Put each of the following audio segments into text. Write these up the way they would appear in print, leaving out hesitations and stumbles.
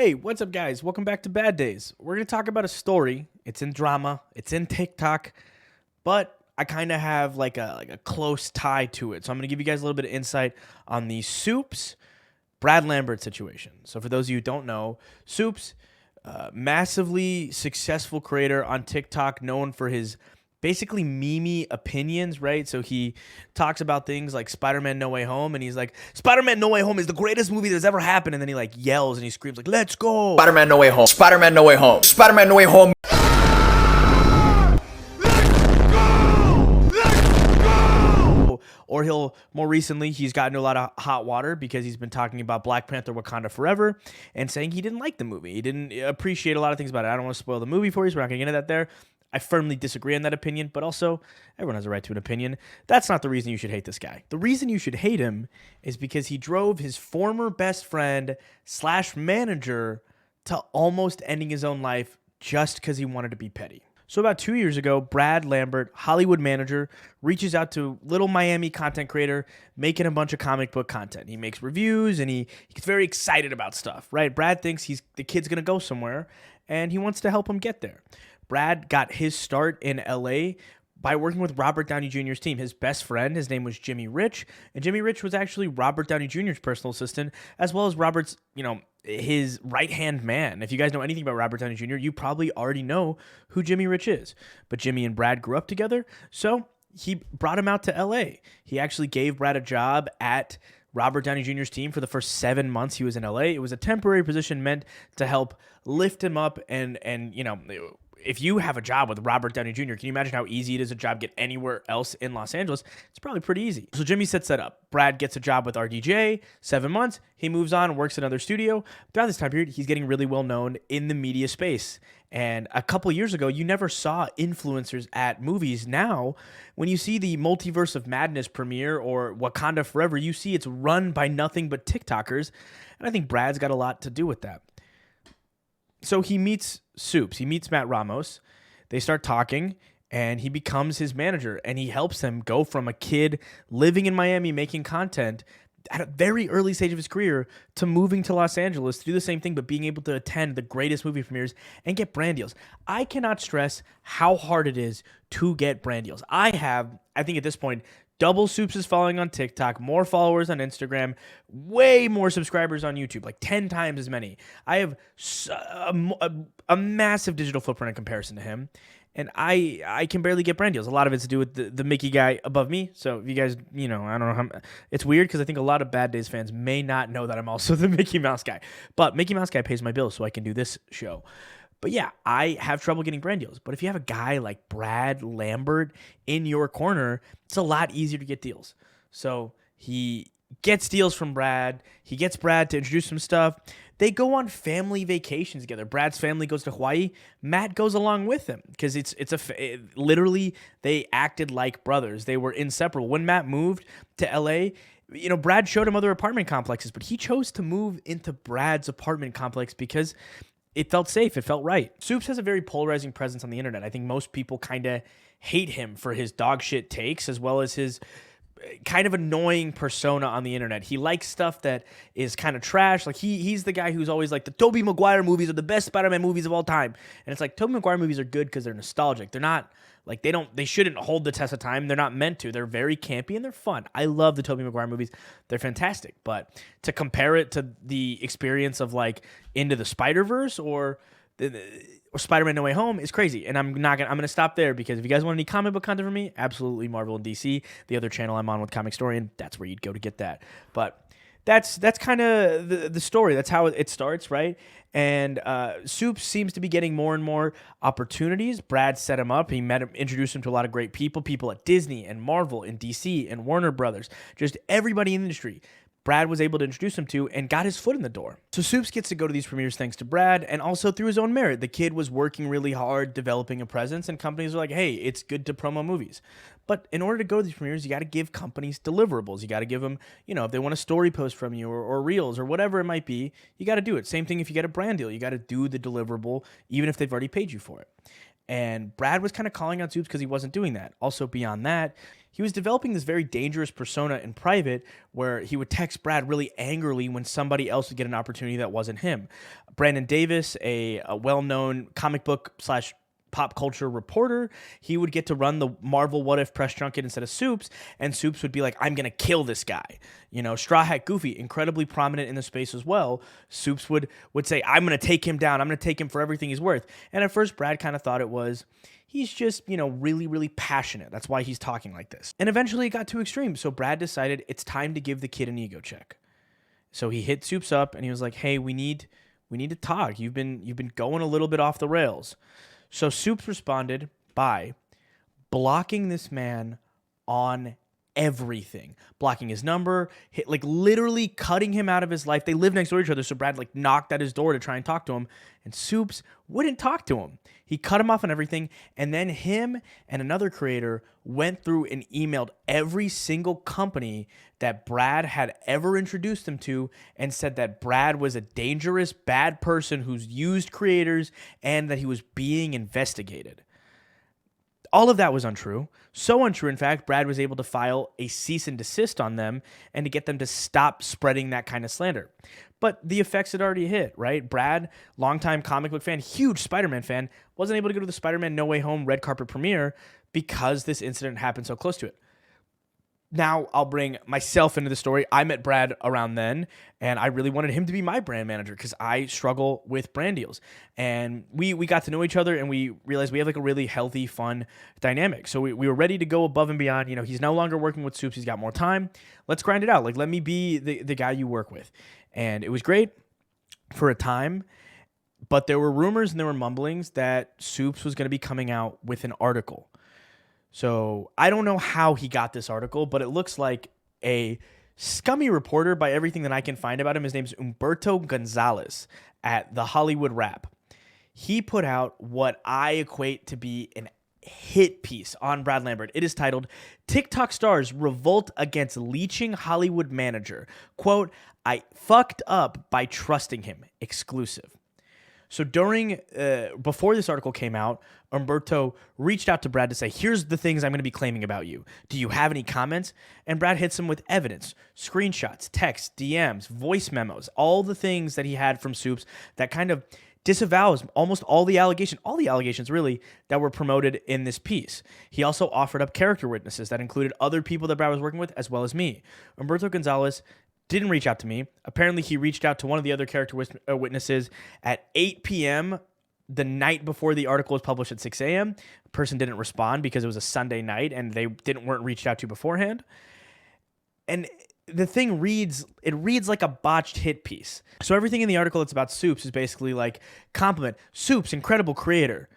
Hey, what's up, guys? Welcome back to Bad Days. We're going to talk about a story. It's in drama, it's in TikTok, but I kind of have like a close tie to it. So I'm going to give you guys a little bit of insight on the Supes Brad Lambert situation. So for those of you who don't know, Supes, massively successful creator on TikTok, known for his basically memey opinions, right? So he talks about things like Spider-Man No Way Home, and he's like, Spider-Man No Way Home is the greatest movie that's ever happened, and then he like yells and he screams like, let's go! Spider-Man No Way Home. Spider-Man No Way Home. Spider-Man No Way Home. Or he'll, more recently, he's gotten into a lot of hot water because he's been talking about Black Panther Wakanda Forever and saying he didn't like the movie. He didn't appreciate a lot of things about it. I don't want to spoil the movie for you, so we're not going to get into that there. I firmly disagree on that opinion, but also everyone has a right to an opinion. That's not the reason you should hate this guy. The reason you should hate him is because he drove his former best friend / manager to almost ending his own life just because he wanted to be petty. So about 2 years ago, Brad Lambert, Hollywood manager, reaches out to little Miami content creator making a bunch of comic book content. He makes reviews and he gets very excited about stuff, right? Brad thinks the kid's going to go somewhere and he wants to help him get there. Brad got his start in LA by working with Robert Downey Jr.'s team. His best friend, his name was Jimmy Rich, and Jimmy Rich was actually Robert Downey Jr.'s personal assistant, as well as Robert's, his right-hand man. If you guys know anything about Robert Downey Jr., you probably already know who Jimmy Rich is. But Jimmy and Brad grew up together, so he brought him out to LA. He actually gave Brad a job at Robert Downey Jr.'s team for the first 7 months he was in LA. It was a temporary position meant to help lift him up and if you have a job with Robert Downey Jr., can you imagine how easy it is to job get anywhere else in Los Angeles? It's probably pretty easy. So Jimmy sets that up. Brad gets a job with RDJ, 7 months. He moves on and works at another studio. Throughout this time period, he's getting really well known in the media space. And a couple years ago, you never saw influencers at movies. Now, when you see the Multiverse of Madness premiere or Wakanda Forever, you see it's run by nothing but TikTokers. And I think Brad's got a lot to do with that. So he meets Supes. He meets Matt Ramos. They start talking, and he becomes his manager, and he helps him go from a kid living in Miami making content at a very early stage of his career to moving to Los Angeles to do the same thing, but being able to attend the greatest movie premieres and get brand deals. I cannot stress how hard it is to get brand deals. I think at this point, double Supes' following on TikTok, more followers on Instagram, way more subscribers on YouTube, like 10 times as many. I have a massive digital footprint in comparison to him, and I can barely get brand deals. A lot of it's to do with the Mickey guy above me. So if you guys, I don't know how. It's weird because I think a lot of Bad Days fans may not know that I'm also the Mickey Mouse guy. But Mickey Mouse guy pays my bills so I can do this show. But yeah, I have trouble getting brand deals. But if you have a guy like Brad Lambert in your corner, it's a lot easier to get deals. So he gets deals from Brad. He gets Brad to introduce some stuff. They go on family vacations together. Brad's family goes to Hawaii. Matt goes along with him because literally they acted like brothers. They were inseparable. When Matt moved to LA, Brad showed him other apartment complexes, but he chose to move into Brad's apartment complex because it felt safe. It felt right. Supes has a very polarizing presence on the internet. I think most people kind of hate him for his dog shit takes as well as his kind of annoying persona on the internet. He likes stuff that is kind of trash. Like he's the guy who's always like, the Tobey Maguire movies are the best Spider-Man movies of all time. And it's like, Tobey Maguire movies are good because they're nostalgic. They're not like, they shouldn't hold the test of time. They're not meant to. They're very campy and they're fun. I love the Tobey Maguire movies. They're fantastic. But to compare it to the experience of like Into the Spider-Verse or Spider-Man No Way Home is crazy. And I'm going to stop there because if you guys want any comic book content from me, absolutely Marvel and DC. The other channel I'm on with Comic Historian, that's where you'd go to get that. But that's kind of the story. That's how it starts, right? And Supes seems to be getting more and more opportunities. Brad set him up. He introduced him to a lot of great people at Disney and Marvel and DC and Warner Brothers, just everybody in the industry. Brad was able to introduce him to and got his foot in the door. So Supes gets to go to these premieres thanks to Brad and also through his own merit. The kid was working really hard, developing a presence, and companies are like, hey, it's good to promo movies. But in order to go to these premieres, you got to give companies deliverables. You got to give them, if they want a story post from you or reels or whatever it might be, you got to do it. Same thing if you get a brand deal. You got to do the deliverable even if they've already paid you for it. And Brad was kind of calling out Supes because he wasn't doing that. Also, beyond that, He was developing this very dangerous persona in private where he would text Brad really angrily when somebody else would get an opportunity that wasn't him. Brandon Davis, a well-known comic book slash pop culture reporter, he would get to run the Marvel What If press junket instead of Supes, and Supes would be like, I'm going to kill this guy. You know, Straw Hat Goofy, incredibly prominent in the space as well. Supes would say, I'm going to take him down. I'm going to take him for everything he's worth. And at first, Brad kind of thought it was, he's just, you know, really, really passionate. That's why he's talking like this. And eventually it got too extreme. So Brad decided it's time to give the kid an ego check. So he hit Supes up and he was like, hey, we need to talk. You've been going a little bit off the rails. So Supes responded by blocking this man on everything, blocking his number, literally cutting him out of his life. They live next door to each other, so Brad knocked at his door to try and talk to him, and Supes wouldn't talk to him. He cut him off on everything, and then him and another creator went through and emailed every single company that Brad had ever introduced him to and said that Brad was a dangerous, bad person who's used creators and that he was being investigated. All of that was untrue. So untrue, in fact, Brad was able to file a cease and desist on them and to get them to stop spreading that kind of slander. But the effects had already hit, right? Brad, longtime comic book fan, huge Spider-Man fan, wasn't able to go to the Spider-Man No Way Home red carpet premiere because this incident happened so close to it. Now I'll bring myself into the story. I met Brad around then, and I really wanted him to be my brand manager because I struggle with brand deals. And we got to know each other, and we realized we have a really healthy, fun dynamic. So we were ready to go above and beyond. You know, he's no longer working with Supes. He's got more time. Let's grind it out. Let me be the guy you work with. And it was great for a time, but there were rumors and there were mumblings that Supes was going to be coming out with an article. So I don't know how he got this article, but it looks like a scummy reporter by everything that I can find about him. His name's Humberto Gonzalez at The Hollywood Wrap. He put out what I equate to be an hit piece on Brad Lambert. It is titled, TikTok Stars Revolt Against Leeching Hollywood Manager. Quote, I fucked up by trusting him. Exclusive. So before this article came out, Humberto reached out to Brad to say, here's the things I'm going to be claiming about you. Do you have any comments? And Brad hits him with evidence, screenshots, texts, DMs, voice memos, all the things that he had from Supes that kind of disavows almost all the allegations really that were promoted in this piece. He also offered up character witnesses that included other people that Brad was working with as well as me. Humberto Gonzalez didn't reach out to me. Apparently, he reached out to one of the other character witnesses at 8 p.m. the night before the article was published at 6 a.m. The person didn't respond because it was a Sunday night and they weren't reached out to beforehand. And the thing reads like a botched hit piece. So everything in the article that's about Supes is basically like compliment. Supes, incredible creator.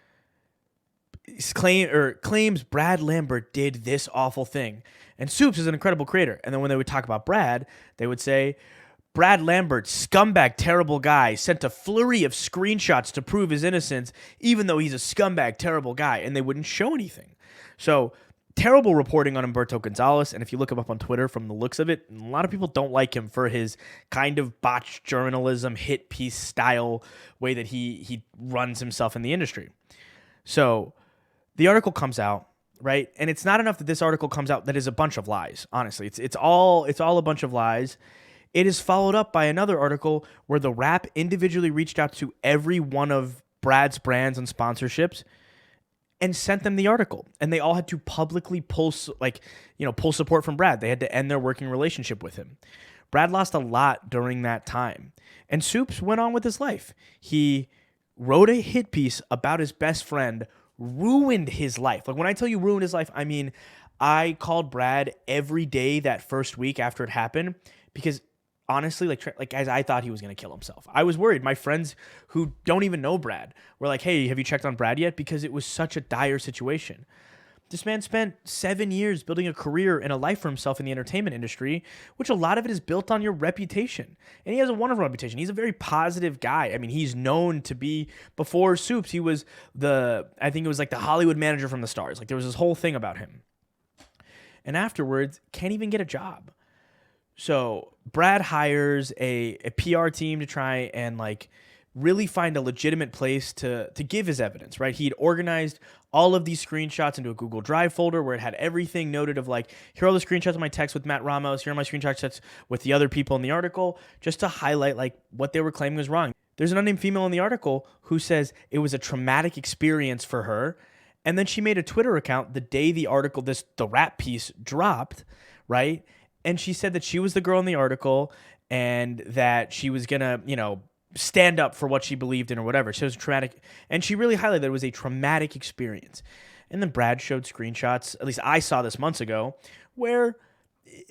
Claims Brad Lambert did this awful thing. And Supes is an incredible creator. And then when they would talk about Brad, they would say, Brad Lambert, scumbag, terrible guy, sent a flurry of screenshots to prove his innocence, even though he's a scumbag, terrible guy. And they wouldn't show anything. So terrible reporting on Humberto Gonzalez. And if you look him up on Twitter from the looks of it, a lot of people don't like him for his kind of botched journalism, hit piece style way that he runs himself in the industry. So the article comes out, right? And it's not enough that this article comes out that is a bunch of lies. Honestly, it's all a bunch of lies. It is followed up by another article where the Wrap individually reached out to every one of Brad's brands and sponsorships and sent them the article. And they all had to publicly pull support from Brad. They had to end their working relationship with him. Brad lost a lot during that time. And Supes went on with his life. He wrote a hit piece about his best friend, ruined his life. Like when I tell you ruined his life, I mean, I called Brad every day that first week after it happened because honestly, as I thought he was going to kill himself. I was worried. My friends who don't even know Brad were like, hey, have you checked on Brad yet? Because it was such a dire situation. This man spent 7 years building a career and a life for himself in the entertainment industry, which a lot of it is built on your reputation. And he has a wonderful reputation. He's a very positive guy. I mean, he's known to be, before Supes, he was the Hollywood manager from the stars. Like there was this whole thing about him. And afterwards, can't even get a job. So Brad hires a PR team to try and really find a legitimate place to give his evidence, right? He'd organized all of these screenshots into a Google Drive folder where it had everything noted of like, here are all the screenshots of my text with Matt Ramos, here are my screenshots with the other people in the article, just to highlight like what they were claiming was wrong. There's an unnamed female in the article who says it was a traumatic experience for her. And then she made a Twitter account the day the article, the rap piece dropped, right? And she said that she was the girl in the article and that she was going to, stand up for what she believed in or whatever. So it was traumatic. And she really highlighted that it was a traumatic experience. And then Brad showed screenshots, at least I saw this months ago, where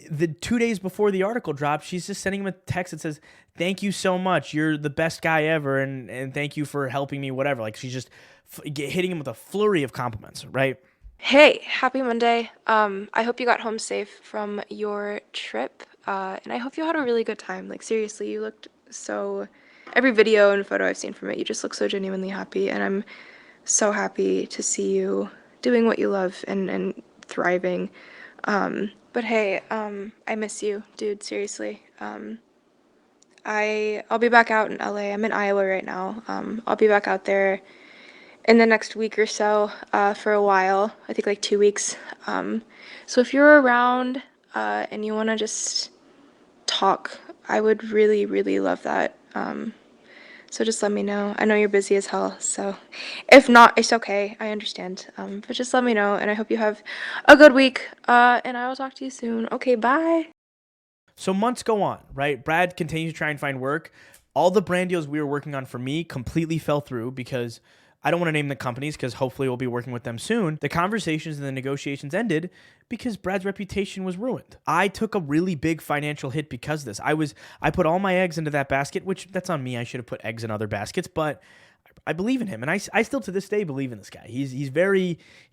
the 2 days before the article dropped, she's just sending him a text that says, thank you so much. You're the best guy ever. And thank you for helping me, whatever. Like she's just hitting him with a flurry of compliments, right? Hey, happy Monday. I hope you got home safe from your trip. And I hope you had a really good time. Like seriously, you looked so, every video and photo I've seen from it, you just look so genuinely happy. And I'm so happy to see you doing what you love and thriving. But hey, I miss you, dude, seriously. I'll be back out in LA. I'm in Iowa right now. I'll be back out there in the next week or so, for a while, I think like 2 weeks. So if you're around, and you want to just talk, I would really, really love that. So just let me know. I know you're busy as hell, so if not, it's okay. I understand. But just let me know, and I hope you have a good week, and I will talk to you soon. Okay, bye. So months go on, right? Brad continues to try and find work. All the brand deals we were working on for me completely fell through because I don't want to name the companies because hopefully we'll be working with them soon. The conversations and the negotiations ended because Brad's reputation was ruined. I took a really big financial hit because of this. I put all my eggs into that basket, which that's on me. I should have put eggs in other baskets, but I believe in him, and I still to this day believe in this guy. He's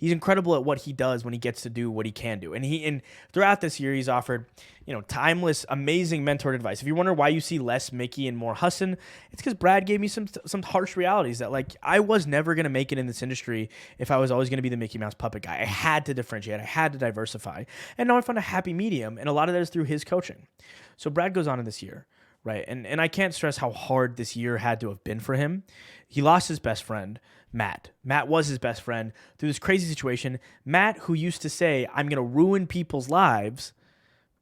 incredible at what he does when he gets to do what he can do. And throughout this year, he's offered timeless, amazing mentored advice. If you wonder why you see less Mickey and more Hassan, it's because Brad gave me some harsh realities that like I was never gonna make it in this industry if I was always gonna be the Mickey Mouse puppet guy. I had to differentiate. I had to diversify, and now I found a happy medium, and a lot of that is through his coaching. So Brad goes on in this year. Right. And I can't stress how hard this year had to have been for him. He lost his best friend, Matt. Matt was his best friend through this crazy situation. Matt, who used to say, I'm going to ruin people's lives,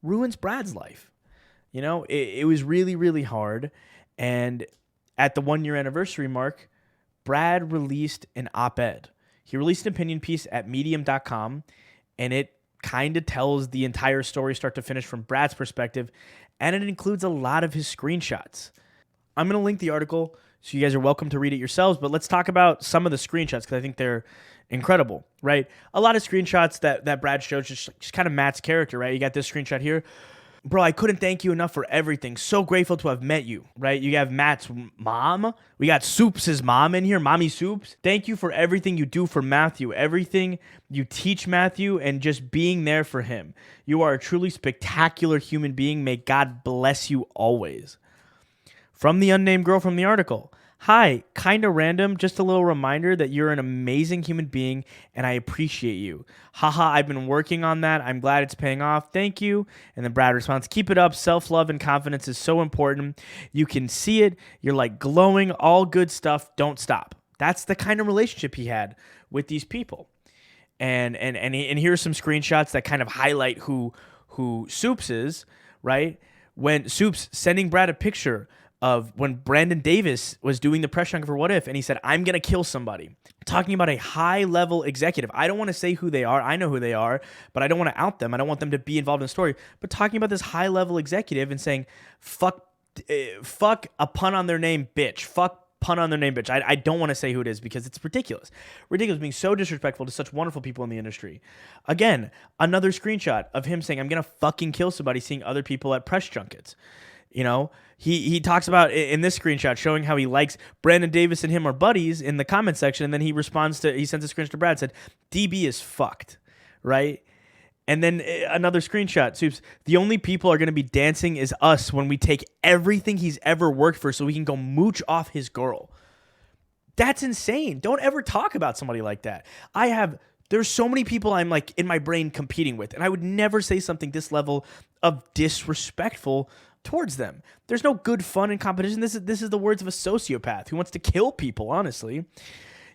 ruins Brad's life. It was really, really hard. And at the 1 year anniversary mark, Brad released an op-ed. He released an opinion piece at medium.com, and it kind of tells the entire story start to finish from Brad's perspective, and it includes a lot of his screenshots. I'm going to link the article, so you guys are welcome to read it yourselves, but let's talk about some of the screenshots because I think they're incredible, right? A lot of screenshots that Brad shows just kind of Matt's character, right? You got this screenshot here. Bro, I couldn't thank you enough for everything. So grateful to have met you, right? You have Matt's mom. We got Supes' mom in here, Mommy Supes. Thank you for everything you do for Matthew, everything you teach Matthew, and just being there for him. You are a truly spectacular human being. May God bless you always. From the unnamed girl from the article. Hi, kinda random, just a little reminder that you're an amazing human being and I appreciate you. Haha, I've been working on that. I'm glad it's paying off. Thank you. And then Brad responds, keep it up. Self-love and confidence is so important. You can see it. You're like glowing, all good stuff. Don't stop. That's the kind of relationship he had with these people. And here's some screenshots that kind of highlight who Supes is, right? When Supes sending Brad a picture of when Brandon Davis was doing the press junket for What If, and he said, I'm going to kill somebody. Talking about a high-level executive. I don't want to say who they are. I know who they are, but I don't want to out them. I don't want them to be involved in the story. But talking about this high-level executive and saying, fuck a pun on their name, bitch. Fuck pun on their name, bitch. I don't want to say who it is because it's ridiculous. Ridiculous being so disrespectful to such wonderful people in the industry. Again, another screenshot of him saying, I'm going to fucking kill somebody, seeing other people at press junkets. He talks about in this screenshot showing how he likes Brandon Davis and him are buddies in the comment section, and then he sends a screenshot to Brad, said, DB is fucked, right? And then another screenshot, Supes, the only people are going to be dancing is us when we take everything he's ever worked for so we can go mooch off his girl. That's insane. Don't ever talk about somebody like that. There's so many people I'm like in my brain competing with, and I would never say something this level of disrespectful towards them. There's no good fun in competition. This is the words of a sociopath who wants to kill people, honestly.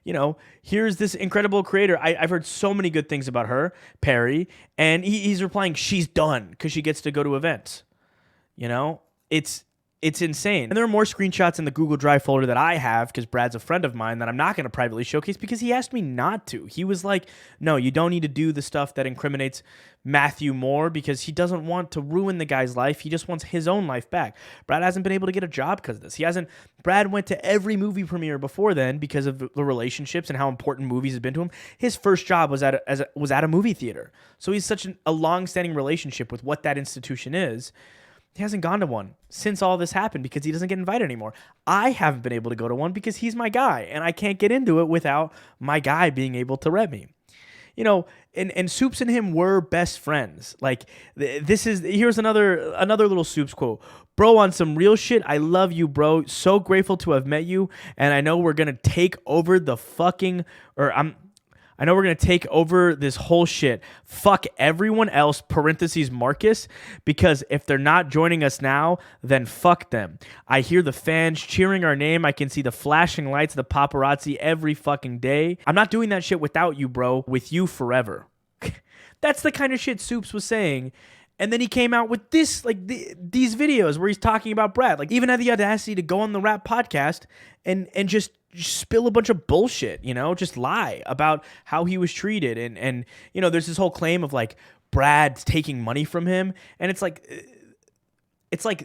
You know, here's this incredible creator. I've heard so many good things about her, Perry, and he's replying, she's done because she gets to go to events. You know, it's insane. And there are more screenshots in the Google Drive folder that I have because Brad's a friend of mine that I'm not going to privately showcase because he asked me not to. He was like, no, you don't need to do the stuff that incriminates Matthew more because he doesn't want to ruin the guy's life. He just wants his own life back. Brad hasn't been able to get a job because of this. Brad went to every movie premiere before then because of the relationships and how important movies have been to him. His first job was at a movie theater. So he's such a long-standing relationship with what that institution is. He hasn't gone to one since all this happened because he doesn't get invited anymore. I haven't been able to go to one because he's my guy, and I can't get into it without my guy being able to rep me. You know, and Supes and him were best friends. Like, here's another little Supes quote. Bro, on some real shit, I love you, bro. So grateful to have met you, and I know we're going to take over I know we're going to take over this whole shit. Fuck everyone else, parentheses Marcus, because if they're not joining us now, then fuck them. I hear the fans cheering our name. I can see the flashing lights of the paparazzi every fucking day. I'm not doing that shit without you, bro. With you forever. That's the kind of shit Supes was saying. And then he came out with this, like these videos where he's talking about Brad. Like, even had the audacity to go on the Rap podcast and just spill a bunch of bullshit, you know, just lie about how he was treated. And you know, there's this whole claim of like Brad's taking money from him. And it's like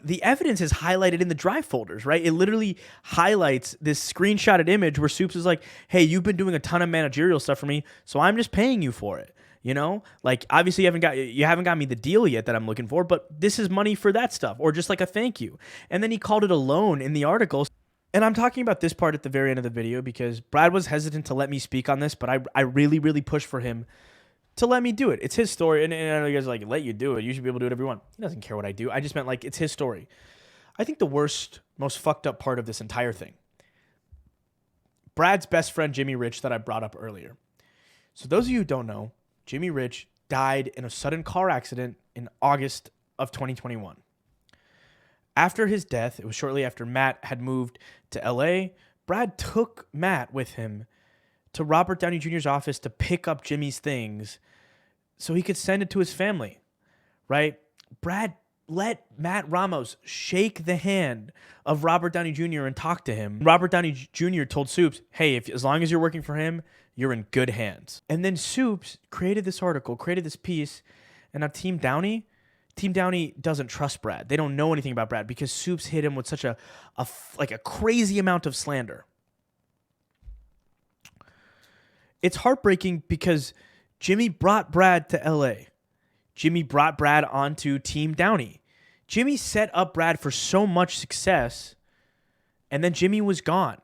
the evidence is highlighted in the drive folders, right? It literally highlights this screenshotted image where Supes is like, hey, you've been doing a ton of managerial stuff for me, so I'm just paying you for it. You know, like, obviously you haven't got me the deal yet that I'm looking for, but this is money for that stuff, or just like a thank you. And then he called it a loan in the article. And I'm talking about this part at the very end of the video because Brad was hesitant to let me speak on this, but I really, really pushed for him to let me do it. It's his story. And I know you guys are like, let you do it. You should be able to do whatever you want. He doesn't care what I do. I just meant, like, it's his story. I think the worst, most fucked up part of this entire thing, Brad's best friend, Jimmy Rich, that I brought up earlier. So those of you who don't know, Jimmy Rich died in a sudden car accident in August of 2021. After his death, it was shortly after Matt had moved to LA, Brad took Matt with him to Robert Downey Jr.'s office to pick up Jimmy's things so he could send it to his family, right? Brad let Matt Ramos shake the hand of Robert Downey Jr. and talk to him. Robert Downey Jr. told Supes, hey, as long as you're working for him, you're in good hands. And then Supes created this article, created this piece, and now Team Downey doesn't trust Brad. They don't know anything about Brad because Supes hit him with such a crazy amount of slander. It's heartbreaking because Jimmy brought Brad to LA. Jimmy brought Brad onto Team Downey. Jimmy set up Brad for so much success, and then Jimmy was gone.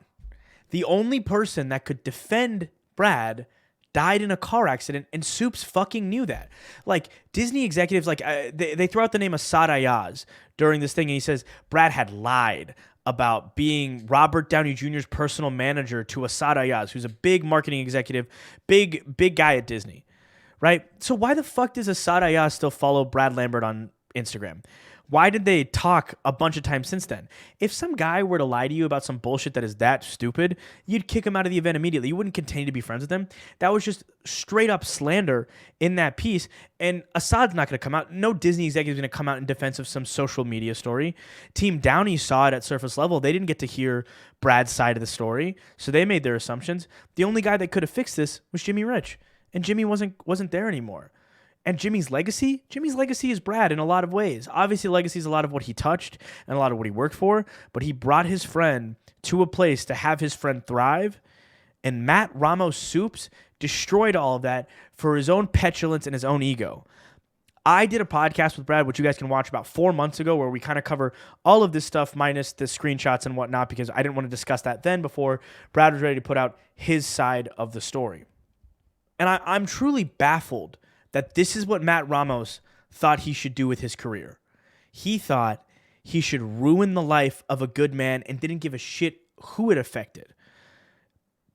The only person that could defend Brad died in a car accident, and Supes fucking knew that. Like, Disney executives, like, they throw out the name Asad Ayaz during this thing, and he says Brad had lied about being Robert Downey Jr.'s personal manager to Asad Ayaz, who's a big marketing executive, big guy at Disney, right? So why the fuck does Asad Ayaz still follow Brad Lambert on Instagram? Why did they talk a bunch of times since then? If some guy were to lie to you about some bullshit that is that stupid, you'd kick him out of the event immediately. You wouldn't continue to be friends with him. That was just straight up slander in that piece. And Assad's not going to come out. No Disney executive is going to come out in defense of some social media story. Team Downey saw it at surface level. They didn't get to hear Brad's side of the story, so they made their assumptions. The only guy that could have fixed this was Jimmy Rich, and Jimmy wasn't there anymore. And Jimmy's legacy is Brad in a lot of ways. Obviously, legacy is a lot of what he touched and a lot of what he worked for, but he brought his friend to a place to have his friend thrive, and Matt Ramos Supes destroyed all of that for his own petulance and his own ego. I did a podcast with Brad, which you guys can watch, about 4 months ago, where we kind of cover all of this stuff minus the screenshots and whatnot, because I didn't want to discuss that then before Brad was ready to put out his side of the story. And I'm truly baffled that this is what Matt Ramos thought he should do with his career. He thought he should ruin the life of a good man and didn't give a shit who it affected.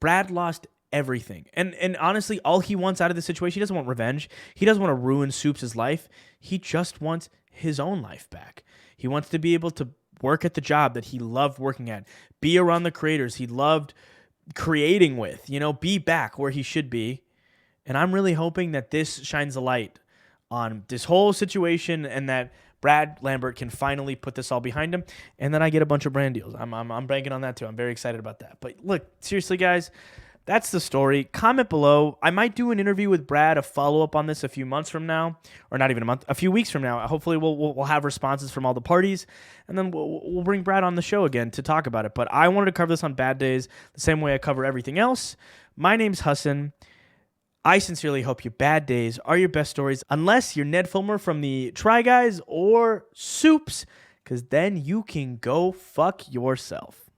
Brad lost everything. And honestly, all he wants out of this situation, he doesn't want revenge. He doesn't want to ruin Supes' life. He just wants his own life back. He wants to be able to work at the job that he loved working at, be around the creators he loved creating with, be back where he should be. And I'm really hoping that this shines a light on this whole situation and that Brad Lambert can finally put this all behind him, and then I get a bunch of brand deals. I'm banking on that too. I'm very excited about that. But look, seriously, guys, that's the story. Comment below. I might do an interview with Brad, a follow-up on this a few months from now, or not even a month, a few weeks from now. Hopefully we'll have responses from all the parties, and then we'll bring Brad on the show again to talk about it. But I wanted to cover this on Bad Days the same way I cover everything else. My name's Hassan. I sincerely hope your bad days are your best stories, unless you're Ned Fulmer from the Try Guys or Supes, because then you can go fuck yourself.